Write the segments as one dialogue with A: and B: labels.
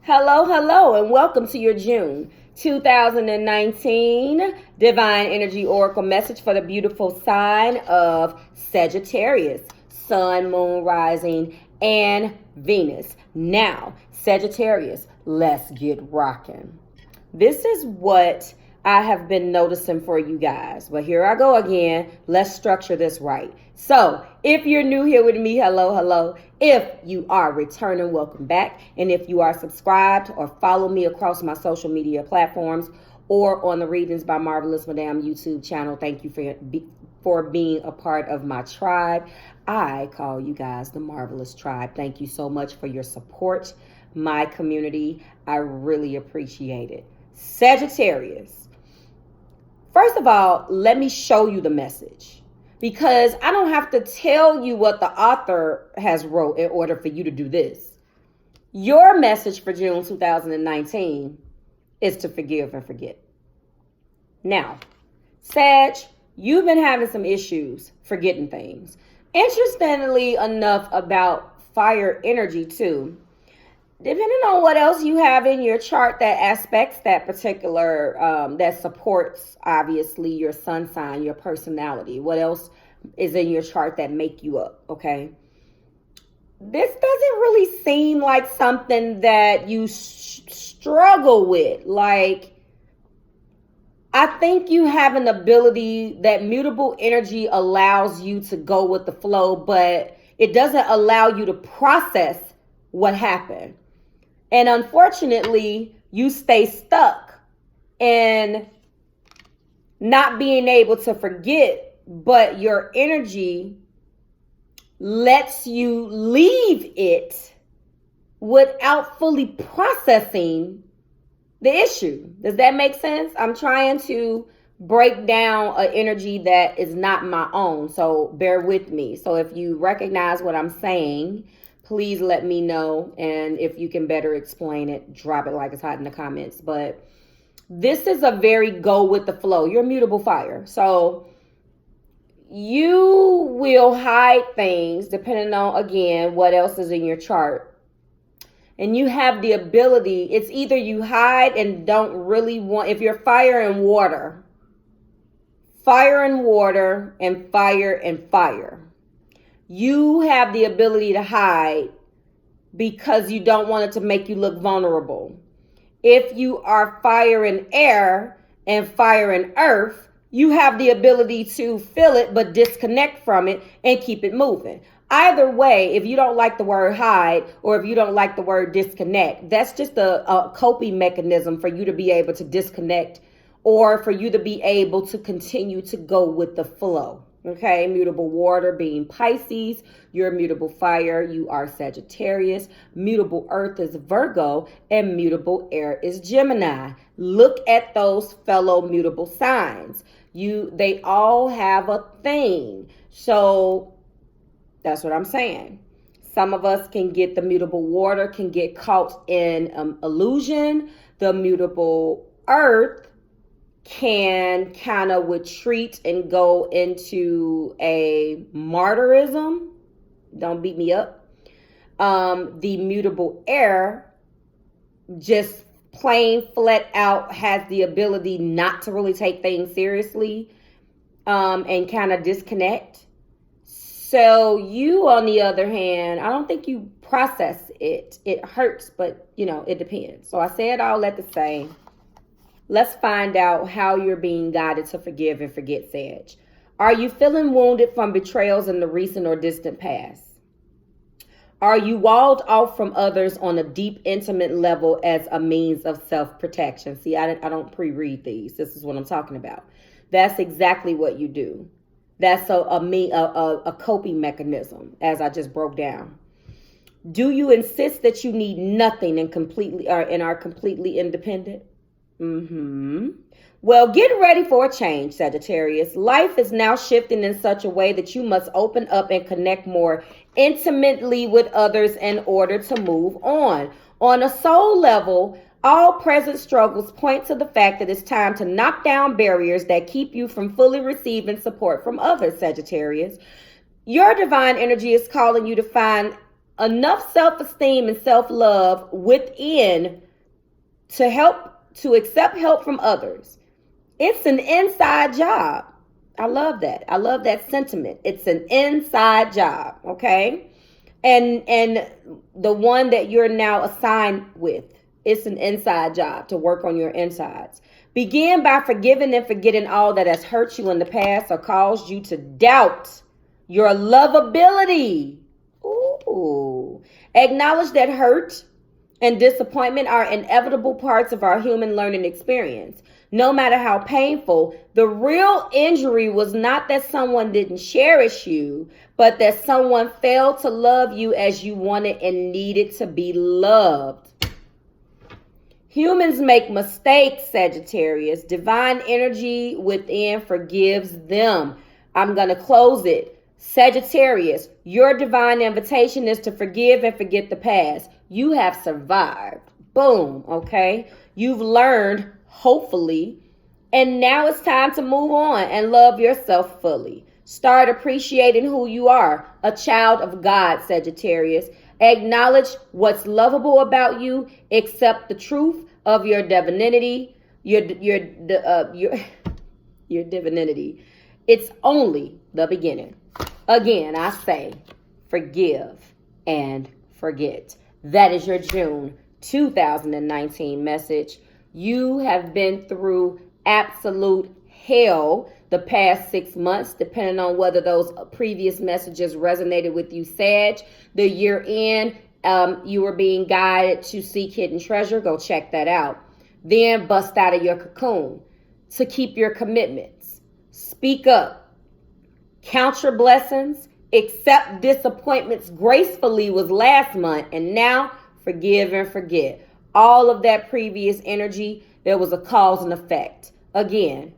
A: Hello, hello, and welcome to your June 2019 Divine Energy Oracle message for the beautiful sign of Sagittarius, Sun, Moon, Rising, and Venus. Now, Sagittarius, let's get rocking. This is what I have been noticing for you guys. But here I go again. Let's structure this right. So if you're new here with me, hello, hello. If you are returning, welcome back. And if you are subscribed or follow me across my social media platforms or on the Readings by Marvelous Madame YouTube channel, thank you for being a part of my tribe. I call you guys the Marvelous Tribe. Thank you so much for your support, my community. I really appreciate it. Sagittarius. First of all, let me show you the message, because I don't have to tell you what the author has wrote in order for you to do this. Your message for June 2019 is to forgive and forget. Now, Sag, you've been having some issues forgetting things. Interestingly enough, about fire energy too. Depending on what else you have in your chart that aspects that particular, that supports, obviously, your sun sign, your personality. What else is in your chart that make you up, okay? This doesn't really seem like something that you struggle with. Like, I think you have an ability that mutable energy allows you to go with the flow, but it doesn't allow you to process what happened. And unfortunately, you stay stuck in not being able to forget, but your energy lets you leave it without fully processing the issue. Does that make sense? I'm trying to break down an energy that is not my own, so bear with me. So if you recognize what I'm saying, please let me know, and if you can better explain it, drop it like it's hot in the comments. But this is a very go with the flow. You're mutable fire. So you will hide things depending on, again, what else is in your chart. And you have the ability, it's either you hide and don't really want, if you're fire and water, and fire. You have the ability to hide because you don't want it to make you look vulnerable. If you are fire and air and fire and earth, you have the ability to feel it but disconnect from it and keep it moving. Either way, if you don't like the word hide or if you don't like the word disconnect, that's just a coping mechanism for you to be able to disconnect or for you to be able to continue to go with the flow. Okay, mutable water being Pisces, you're mutable fire, you are Sagittarius, mutable earth is Virgo, and mutable air is Gemini. Look at those fellow mutable signs. They all have a thing. So that's what I'm saying. Some of us can get the mutable water, can get caught in illusion. The mutable earth can kind of retreat and go into a martyrism. Don't beat me up. The mutable air just plain flat out has the ability not to really take things seriously and kind of disconnect. So you, on the other hand, I don't think you process it. It hurts, but, it depends. So I said all that to say, let's find out how you're being guided to forgive and forget, Sag. Are you feeling wounded from betrayals in the recent or distant past? Are you walled off from others on a deep, intimate level as a means of self-protection? See, I don't pre-read these. This is what I'm talking about. That's exactly what you do. That's a coping mechanism, as I just broke down. Do you insist that you need nothing and are completely independent? Well, get ready for a change, Sagittarius. Life is now shifting in such a way that you must open up and connect more intimately with others in order to move on. On a soul level, all present struggles point to the fact that it's time to knock down barriers that keep you from fully receiving support from others, Sagittarius. Your divine energy is calling you to find enough self-esteem and self-love within to accept help from others. It's an inside job. I love that. I love that sentiment. It's an inside job, okay? And the one that you're now assigned with, it's an inside job to work on your insides. Begin by forgiving and forgetting all that has hurt you in the past or caused you to doubt your lovability. Ooh. Acknowledge that hurt and disappointment are inevitable parts of our human learning experience. No matter how painful, the real injury was not that someone didn't cherish you, but that someone failed to love you as you wanted and needed to be loved. Humans make mistakes, Sagittarius. Divine energy within forgives them. I'm going to close it. Sagittarius, your divine invitation is to forgive and forget the past. You have survived. Boom, okay? You've learned, hopefully, and now it's time to move on and love yourself fully. Start appreciating who you are, a child of God, Sagittarius. Acknowledge what's lovable about you. Accept the truth of your divinity. Your divinity. It's only the beginning. Again, I say, forgive and forget. That is your June 2019 message. You have been through absolute hell the past 6 months, depending on whether those previous messages resonated with you, Sag. The year in, you were being guided to seek hidden treasure. Go check that out. Then bust out of your cocoon to keep your commitments. Speak up. Count your blessings. Accept disappointments gracefully was last month. And now forgive and forget. All of that previous energy, there was a cause and effect. Again,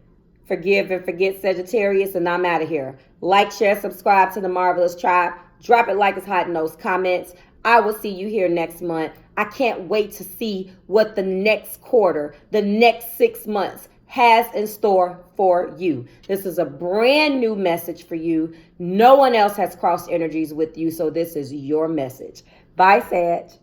A: forgive and forget, Sagittarius, and I'm out of here. Like, share, subscribe to the Marvelous Tribe. Drop it like it's hot in those comments. I will see you here next month. I can't wait to see what the next quarter, the next 6 months has in store for you. This is a brand new message for you. No one else has crossed energies with you, so this is your message. Bye, Sag.